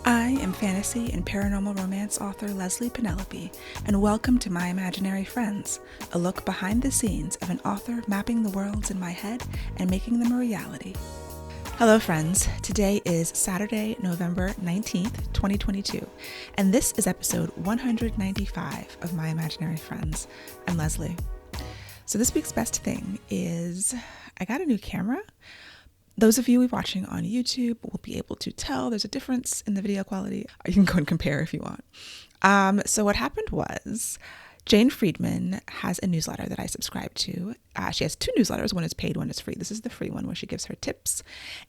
I am fantasy and paranormal romance author Leslie Penelope, and welcome to My Imaginary Friends, a look behind the scenes of an author mapping the worlds in my head and making them a reality. Hello friends, today is Saturday, November 19th, 2022, and this is episode 195 of My Imaginary Friends. I'm Leslie. So this week's best thing is I got a new camera. Those of you watching on YouTube will be able to tell there's a difference in the video quality. You can go and compare if you want. So what happened was Jane Friedman has a newsletter that I subscribe to. She has two newsletters. One is paid, one is free. This is the free one where she gives her tips.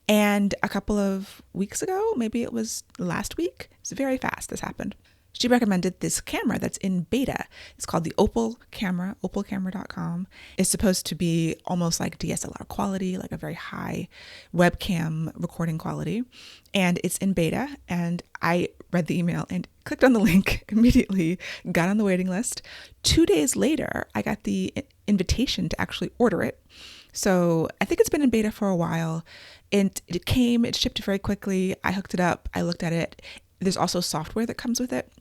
And a couple of weeks ago, maybe it was last week, it's very fast this happened. She recommended this camera that's in beta. It's called the Opal camera, opalcamera.com. It's supposed to be almost like DSLR quality, like a very high webcam recording quality. And it's in beta. And I read the email and clicked on the link immediately, got on the waiting list. 2 days later, I got the invitation to actually order it. So I think it's been in beta for a while. And it shipped very quickly. I hooked it up. I looked at it. There's also software that comes with it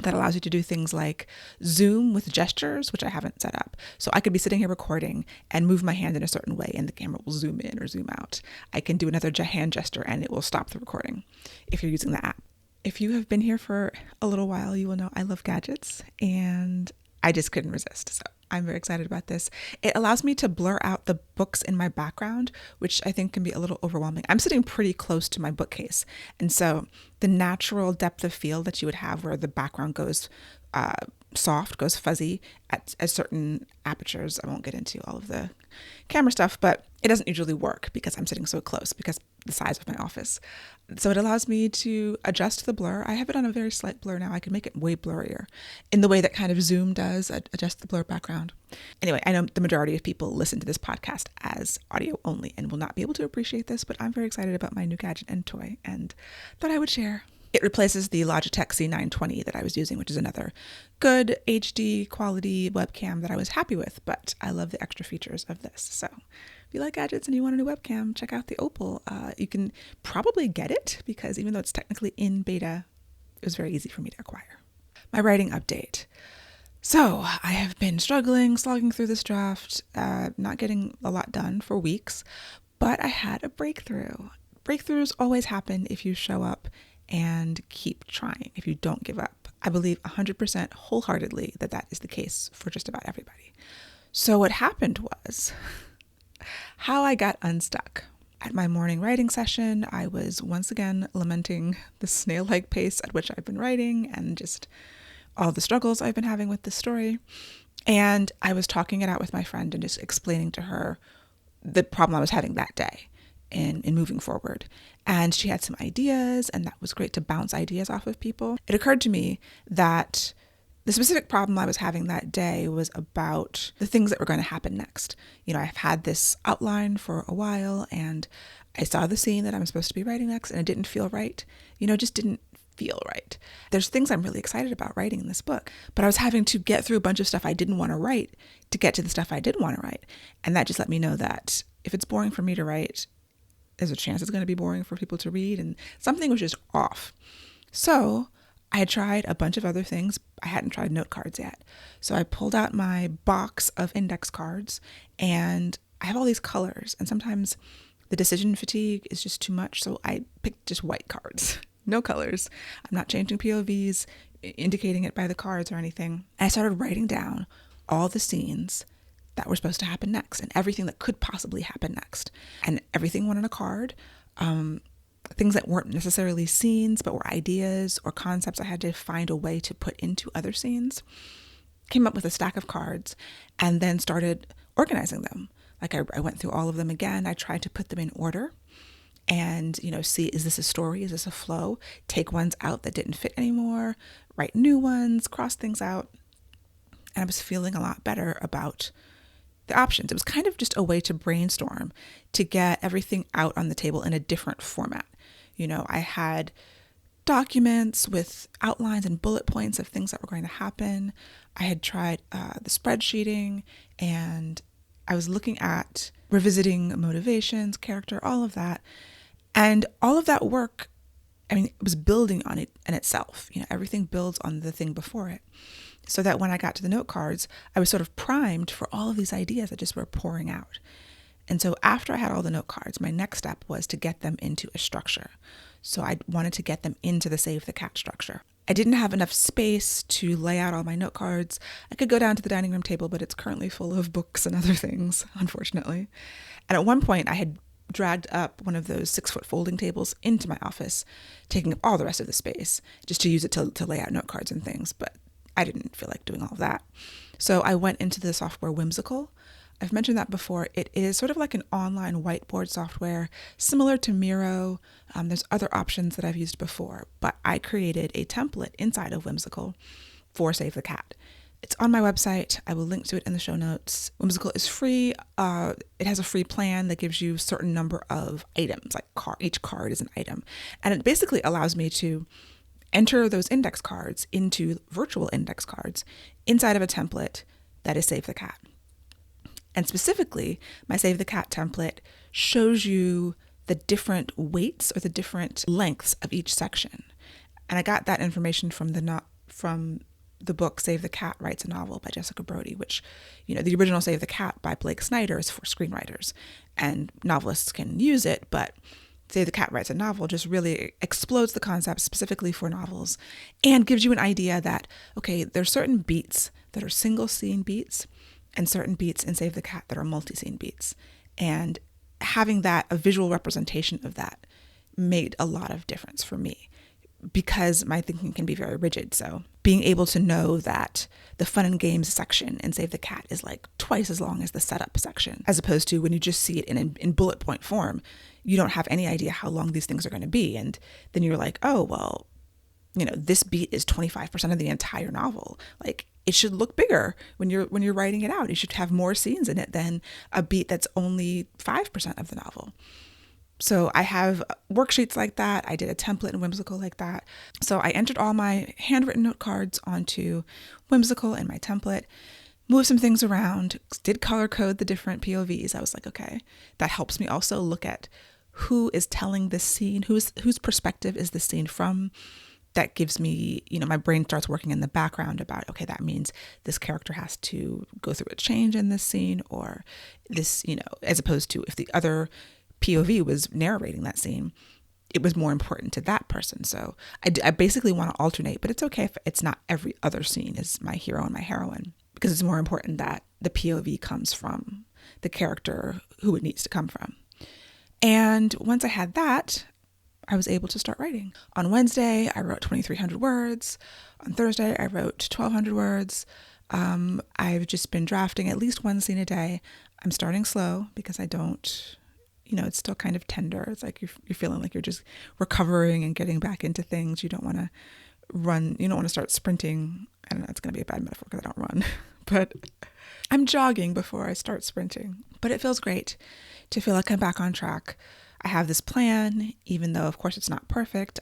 that allows you to do things like zoom with gestures, which I haven't set up. So I could be sitting here recording and move my hand in a certain way and the camera will zoom in or zoom out. I can do another hand gesture and it will stop the recording if you're using the app. If you have been here for a little while, you will know I love gadgets and I just couldn't resist. So I'm very excited about this. It allows me to blur out the books in my background, which I think can be a little overwhelming. I'm sitting pretty close to my bookcase. And so the natural depth of field that you would have where the background goes soft, goes fuzzy at certain apertures. I won't get into all of the camera stuff, but it doesn't usually work because I'm sitting so close because the size of my office. So it allows me to adjust the blur. I have it on a very slight blur now. I can make it way blurrier in the way that kind of Zoom does, adjust the blur background. Anyway, I know the majority of people listen to this podcast as audio only and will not be able to appreciate this, but I'm very excited about my new gadget and toy and thought I would share. It replaces the Logitech C920 that I was using, which is another good HD quality webcam that I was happy with, but I love the extra features of this. So if you like gadgets and you want a new webcam, check out the Opal. You can probably get it because even though it's technically in beta, it was very easy for me to acquire. My writing update. So I have been slogging through this draft, not getting a lot done for weeks, but I had a breakthrough. Breakthroughs always happen if you show up and keep trying, if you don't give up. I believe 100% wholeheartedly that is the case for just about everybody. So what happened was how I got unstuck. At my morning writing session, I was once again lamenting the snail-like pace at which I've been writing and just all the struggles I've been having with this story. And I was talking it out with my friend and just explaining to her the problem I was having that day in moving forward. And she had some ideas, and that was great to bounce ideas off of people. It occurred to me that the specific problem I was having that day was about the things that were going to happen next. You know, I've had this outline for a while, and I saw the scene that I'm supposed to be writing next, and it didn't feel right. You know, it just didn't feel right. There's things I'm really excited about writing in this book, but I was having to get through a bunch of stuff I didn't want to write to get to the stuff I did want to write. And that just let me know that if it's boring for me to write, there's a chance it's going to be boring for people to read, and something was just off. So I had tried a bunch of other things. I hadn't tried note cards yet. So I pulled out my box of index cards, and I have all these colors, and sometimes the decision fatigue is just too much. So I picked just white cards, no colors. I'm not changing POVs, indicating it by the cards or anything. And I started writing down all the scenes that were supposed to happen next and everything that could possibly happen next. And everything went on a card. Things that weren't necessarily scenes, but were ideas or concepts I had to find a way to put into other scenes. Came up with a stack of cards and then started organizing them. Like I went through all of them again. I tried to put them in order and, see, is this a story? Is this a flow? Take ones out that didn't fit anymore, write new ones, cross things out. And I was feeling a lot better about the options. It was kind of just a way to brainstorm, to get everything out on the table in a different format. I had documents with outlines and bullet points of things that were going to happen. I had tried the spreadsheeting, and I was looking at revisiting motivations, character, all of that. And all of that work it was building on it in itself. Everything builds on the thing before it. So that when I got to the note cards, I was sort of primed for all of these ideas that just were pouring out. And so after I had all the note cards, my next step was to get them into a structure. So I wanted to get them into the Save the Cat structure. I didn't have enough space to lay out all my note cards. I could go down to the dining room table, but it's currently full of books and other things, unfortunately. And at one point I had dragged up one of those 6-foot folding tables into my office, taking up all the rest of the space just to use it to lay out note cards and things. But I didn't feel like doing all of that. So I went into the software Whimsical. I've mentioned that before. It is sort of like an online whiteboard software, similar to Miro. There's other options that I've used before, but I created a template inside of Whimsical for Save the Cat. It's on my website. I will link to it in the show notes. Whimsical is free. It has a free plan that gives you a certain number of items, like each card is an item. And it basically allows me to enter those index cards into virtual index cards inside of a template that is Save the Cat. And specifically, my Save the Cat template shows you the different weights or the different lengths of each section. And I got that information from the book Save the Cat Writes a Novel by Jessica Brody, which, the original Save the Cat by Blake Snyder is for screenwriters, and novelists can use it, but Save the Cat Writes a Novel just really explodes the concept specifically for novels and gives you an idea that, okay, there's certain beats that are single scene beats and certain beats in Save the Cat that are multi-scene beats. And having a visual representation of that made a lot of difference for me because my thinking can be very rigid. So being able to know that the fun and games section in Save the Cat is like twice as long as the setup section, as opposed to when you just see it in bullet point form, you don't have any idea how long these things are going to be. And then you're like, oh, well, this beat is 25% of the entire novel. Like, it should look bigger when you're writing it out. You should have more scenes in it than a beat that's only 5% of the novel. So I have worksheets like that. I did a template in Whimsical like that. So I entered all my handwritten note cards onto Whimsical and my template, moved some things around, did color code the different POVs. I was like, okay, that helps me also look at who is telling this scene, whose perspective is this scene from. That gives me, my brain starts working in the background about, okay, that means this character has to go through a change in this scene, or this, as opposed to if the other POV was narrating that scene, it was more important to that person. So I basically want to alternate, but it's okay if it's not every other scene is my hero and my heroine, because it's more important that the POV comes from the character who it needs to come from. And once I had that, I was able to start writing. On Wednesday, I wrote 2,300 words. On Thursday, I wrote 1,200 words. I've just been drafting at least one scene a day. I'm starting slow because I don't, it's still kind of tender. It's like you're feeling like you're just recovering and getting back into things. You don't want to run. You don't want to start sprinting. I don't know, it's going to be a bad metaphor because I don't run. But I'm jogging before I start sprinting. But it feels great to feel like I'm back on track. I have this plan, even though, of course, it's not perfect.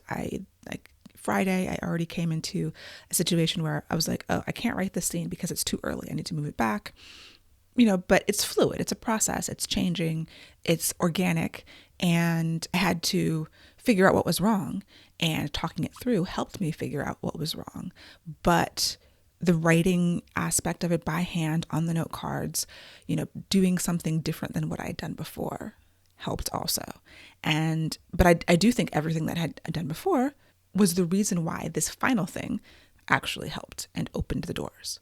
Friday, I already came into a situation where I was like, oh, I can't write this scene because it's too early. I need to move it back. But it's fluid. It's a process. It's changing. It's organic. And I had to figure out what was wrong. And talking it through helped me figure out what was wrong. But the writing aspect of it by hand on the note cards, doing something different than what I had done before helped also. But I do think everything that I had done before was the reason why this final thing actually helped and opened the doors.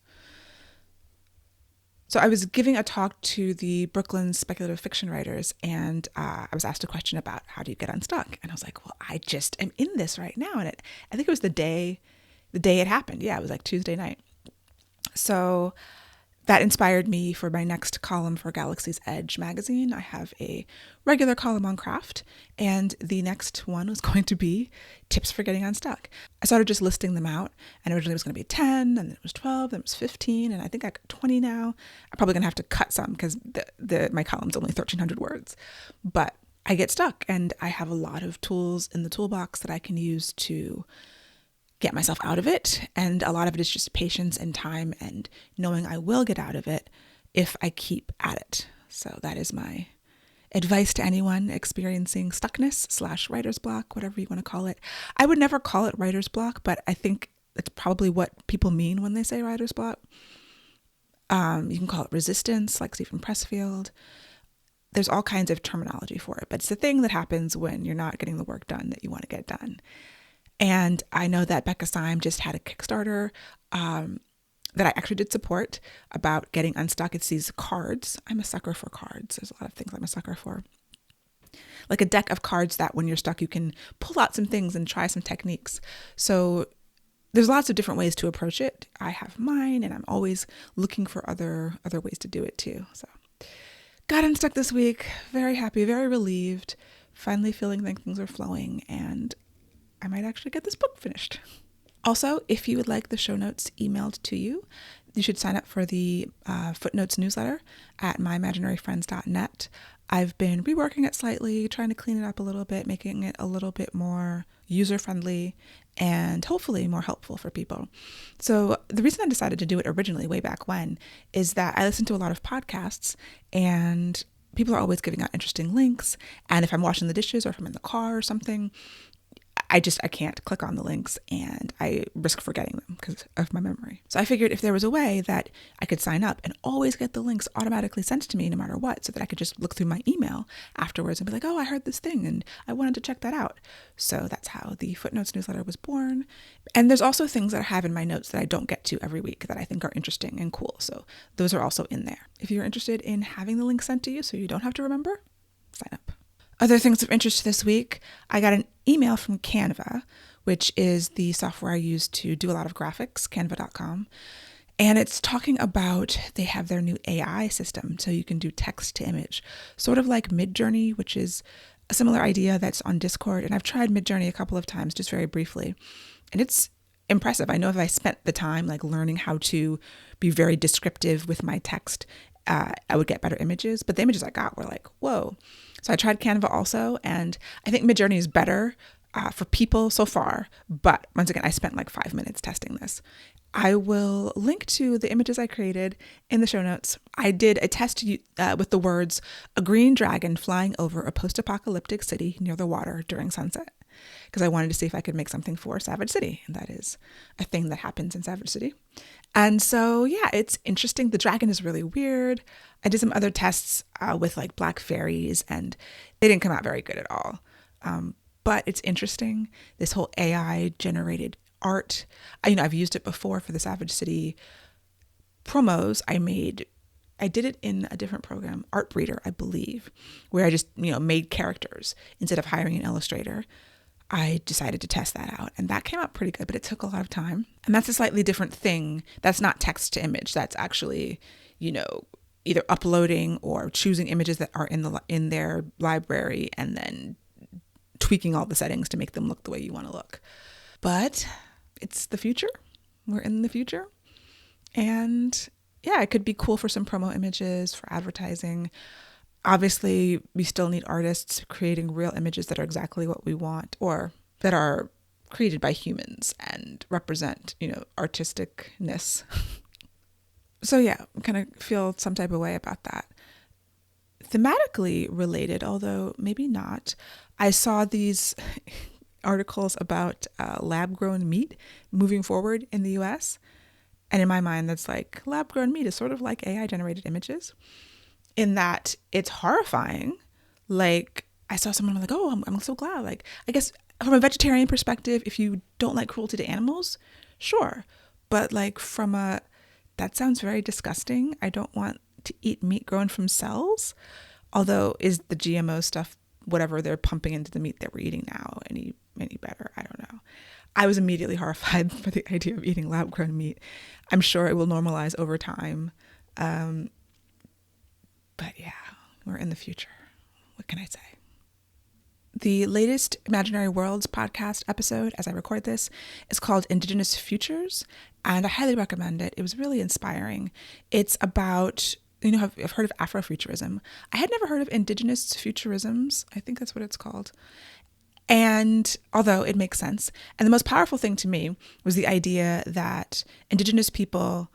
So I was giving a talk to the Brooklyn speculative fiction writers, and I was asked a question about how do you get unstuck? And I was like, well, I just am in this right now. And I think it was the day it happened. Yeah, it was like Tuesday night. So that inspired me for my next column for Galaxy's Edge magazine. I have a regular column on craft, and the next one was going to be tips for getting unstuck. I started just listing them out, and originally it was going to be 10, and then it was 12, then it was 15, and I think I got 20 now. I'm probably going to have to cut some because my column's only 1,300 words. But I get stuck, and I have a lot of tools in the toolbox that I can use to get myself out of it. And a lot of it is just patience and time and knowing I will get out of it if I keep at it. So that is my advice to anyone experiencing stuckness / writer's block, whatever you want to call it. I would never call it writer's block, but I think it's probably what people mean when they say writer's block. You can call it resistance, like Stephen Pressfield. There's all kinds of terminology for it, but it's the thing that happens when you're not getting the work done that you want to get done. And I know that Becca Syme just had a Kickstarter that I actually did support about getting unstuck. It's these cards. I'm a sucker for cards. There's a lot of things I'm a sucker for. Like a deck of cards that when you're stuck, you can pull out some things and try some techniques. So there's lots of different ways to approach it. I have mine, and I'm always looking for other ways to do it too. So got unstuck this week. Very happy, very relieved. Finally feeling like things are flowing, and I might actually get this book finished. Also, if you would like the show notes emailed to you, you should sign up for the Footnotes Newsletter at myimaginaryfriends.net. I've been reworking it slightly, trying to clean it up a little bit, making it a little bit more user-friendly and hopefully more helpful for people. So the reason I decided to do it originally, way back when, is that I listen to a lot of podcasts and people are always giving out interesting links. And if I'm washing the dishes or if I'm in the car or something, I can't click on the links and I risk forgetting them because of my memory. So I figured if there was a way that I could sign up and always get the links automatically sent to me no matter what, so that I could just look through my email afterwards and be like, oh, I heard this thing and I wanted to check that out. So that's how the Footnotes newsletter was born. And there's also things that I have in my notes that I don't get to every week that I think are interesting and cool. So those are also in there. If you're interested in having the link sent to you so you don't have to remember, sign up. Other things of interest this week, I got an email from Canva, which is the software I use to do a lot of graphics, canva.com. And it's talking about they have their new AI system, so you can do text to image, sort of like Midjourney, which is a similar idea that's on Discord. And I've tried Midjourney a couple of times, just very briefly. And it's impressive. I know if I spent the time like learning how to be very descriptive with my text, I would get better images. But the images I got were like, whoa. So I tried Canva also, and I think Midjourney is better for people so far. But once again, I spent like 5 minutes testing this. I will link to the images I created in the show notes. I did a test with the words, a green dragon flying over a post-apocalyptic city near the water during sunset, because I wanted to see if I could make something for Savage City. And that is a thing that happens in Savage City. And so, yeah, it's interesting. The dragon is really weird. I did some other tests with like black fairies, and they didn't come out very good at all. But it's interesting. This whole AI generated art. I've used it before for the Savage City promos I did it in a different program, Art Breeder, I believe, where I just, made characters instead of hiring an illustrator. I decided to test that out, and that came out pretty good, but it took a lot of time. And that's a slightly different thing. That's not text to image. That's actually, either uploading or choosing images that are in their library and then tweaking all the settings to make them look the way you want to look. But it's the future. We're in the future. And yeah, it could be cool for some promo images, for advertising. Obviously, we still need artists creating real images that are exactly what we want, or that are created by humans and represent, artisticness. So yeah, I kind of feel some type of way about that. Thematically related, although maybe not, I saw these articles about lab-grown meat moving forward in the US. And in my mind, that's like lab-grown meat is sort of like AI-generated images, in that it's horrifying. Like, I saw someone like, oh, I'm so glad. Like, I guess from a vegetarian perspective, if you don't like cruelty to animals, sure. But like that sounds very disgusting. I don't want to eat meat grown from cells. Although, is the GMO stuff, whatever they're pumping into the meat that we're eating now, any better? I don't know. I was immediately horrified by the idea of eating lab-grown meat. I'm sure it will normalize over time. But yeah, we're in the future. What can I say? The latest Imaginary Worlds podcast episode, as I record this, is called Indigenous Futures, and I highly recommend it. It was really inspiring. It's about, I've heard of Afrofuturism. I had never heard of Indigenous Futurisms. I think that's what it's called. And although it makes sense, and the most powerful thing to me was the idea that Indigenous people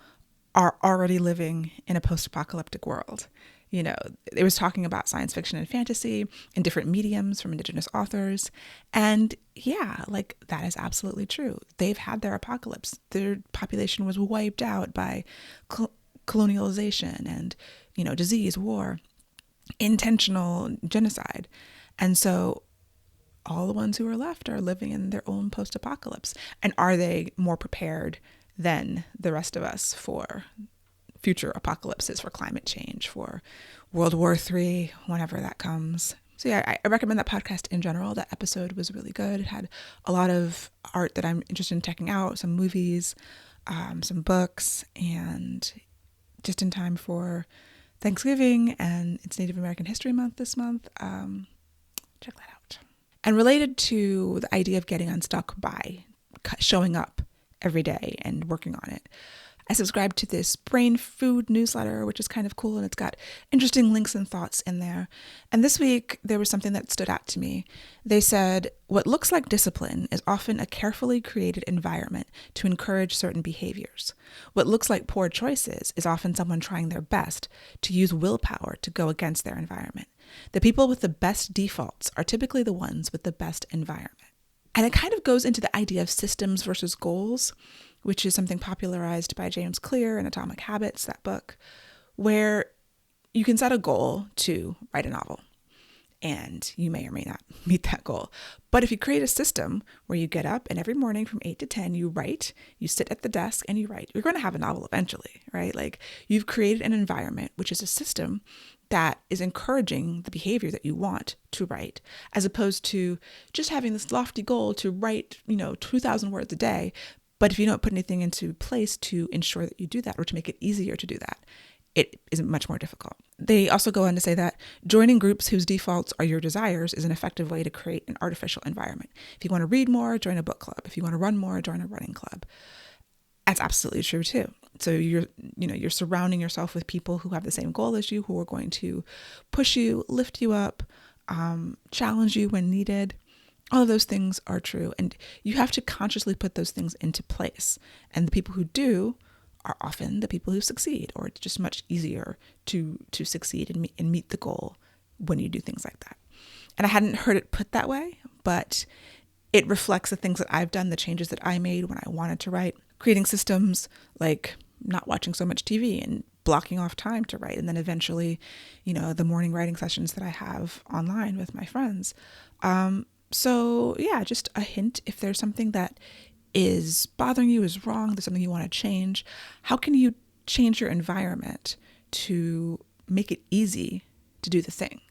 are already living in a post-apocalyptic world. It was talking about science fiction and fantasy and different mediums from Indigenous authors. And yeah, like that is absolutely true. They've had their apocalypse. Their population was wiped out by colonialization and, disease, war, intentional genocide. And so all the ones who are left are living in their own post-apocalypse. And are they more prepared than the rest of us for future apocalypses, for climate change, for World War III, whenever that comes? So yeah, I recommend that podcast in general. That episode was really good. It had a lot of art that I'm interested in checking out, some movies, some books, and just in time for Thanksgiving, and it's Native American History Month this month. Check that out. And related to the idea of getting unstuck by showing up every day and working on it, I subscribe to this brain food newsletter, which is kind of cool, and it's got interesting links and thoughts in there. And this week, there was something that stood out to me. They said, what looks like discipline is often a carefully created environment to encourage certain behaviors. What looks like poor choices is often someone trying their best to use willpower to go against their environment. The people with the best defaults are typically the ones with the best environment. And it kind of goes into the idea of systems versus goals, which is something popularized by James Clear in Atomic Habits, that book, where you can set a goal to write a novel, and you may or may not meet that goal. But if you create a system where you get up and every morning from 8 to 10, you write, you sit at the desk and you write, you're going to have a novel eventually, right? Like you've created an environment, which is a system that is encouraging the behavior that you want to write, as opposed to just having this lofty goal to write, 2,000 words a day. But if you don't put anything into place to ensure that you do that, or to make it easier to do that, it is much more difficult. They also go on to say that joining groups whose defaults are your desires is an effective way to create an artificial environment. If you want to read more, join a book club. If you want to run more, join a running club. That's absolutely true too. So you're surrounding yourself with people who have the same goal as you, who are going to push you, lift you up, challenge you when needed. All of those things are true. And you have to consciously put those things into place. And the people who do are often the people who succeed, or it's just much easier to succeed and meet the goal when you do things like that. And I hadn't heard it put that way, but it reflects the things that I've done, the changes that I made when I wanted to write, creating systems like not watching so much TV and blocking off time to write. And then eventually, the morning writing sessions that I have online with my friends. So yeah, just a hint. If there's something that is bothering you, is wrong, there's something you want to change, how can you change your environment to make it easy to do the thing?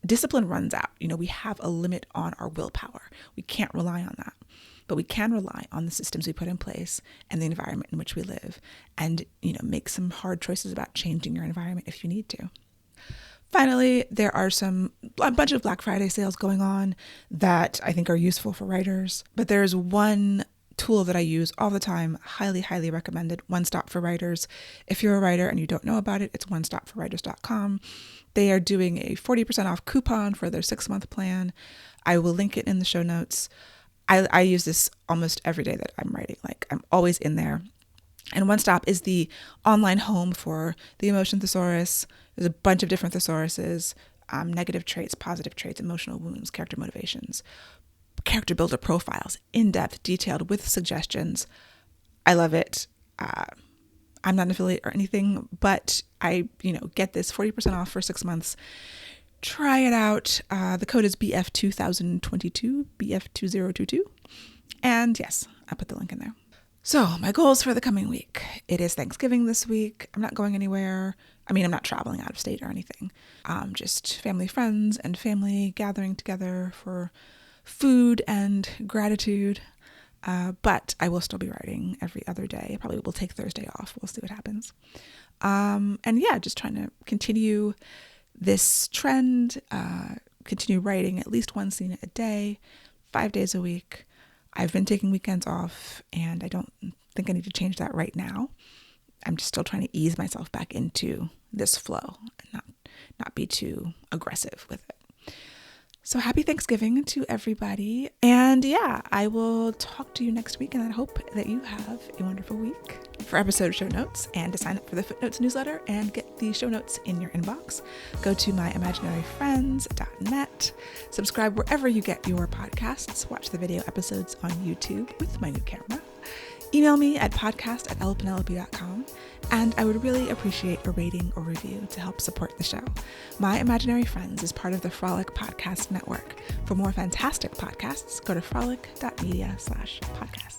Discipline runs out. We have a limit on our willpower. We can't rely on that, but we can rely on the systems we put in place and the environment in which we live, and, make some hard choices about changing your environment if you need to. Finally, there are a bunch of Black Friday sales going on that I think are useful for writers, but there's one tool that I use all the time, highly, highly recommended, One Stop for Writers. If you're a writer and you don't know about it, it's onestopforwriters.com. They are doing a 40% off coupon for their 6-month plan. I will link it in the show notes. I use this almost every day that I'm writing. Like, I'm always in there. And One Stop is the online home for the Emotion Thesaurus. There's a bunch of different thesauruses, negative traits, positive traits, emotional wounds, character motivations, character builder profiles, in-depth, detailed, with suggestions. I love it. I'm not an affiliate or anything, but I, get this 40% off for 6 months. Try it out. The code is BF2022, BF2022. And yes, I put the link in there. So my goals for the coming week. It is Thanksgiving this week. I'm not going anywhere. I'm not traveling out of state or anything. Just family, friends, and family gathering together for food and gratitude. But I will still be writing every other day. I probably will take Thursday off. We'll see what happens. And yeah, just trying to continue this trend, continue writing at least one scene a day, 5 days a week. I've been taking weekends off, and I don't think I need to change that right now. I'm just still trying to ease myself back into this flow and not be too aggressive with it. So happy Thanksgiving to everybody. And yeah, I will talk to you next week, and I hope that you have a wonderful week. For episode show notes and to sign up for the Footnotes newsletter and get the show notes in your inbox, go to myimaginaryfriends.net. Subscribe wherever you get your podcasts. Watch the video episodes on YouTube with my new camera. Email me at podcast@ellapenelope.com, and I would really appreciate a rating or review to help support the show. My Imaginary Friends is part of the Frolic Podcast Network. For more fantastic podcasts, go to frolic.media/podcast.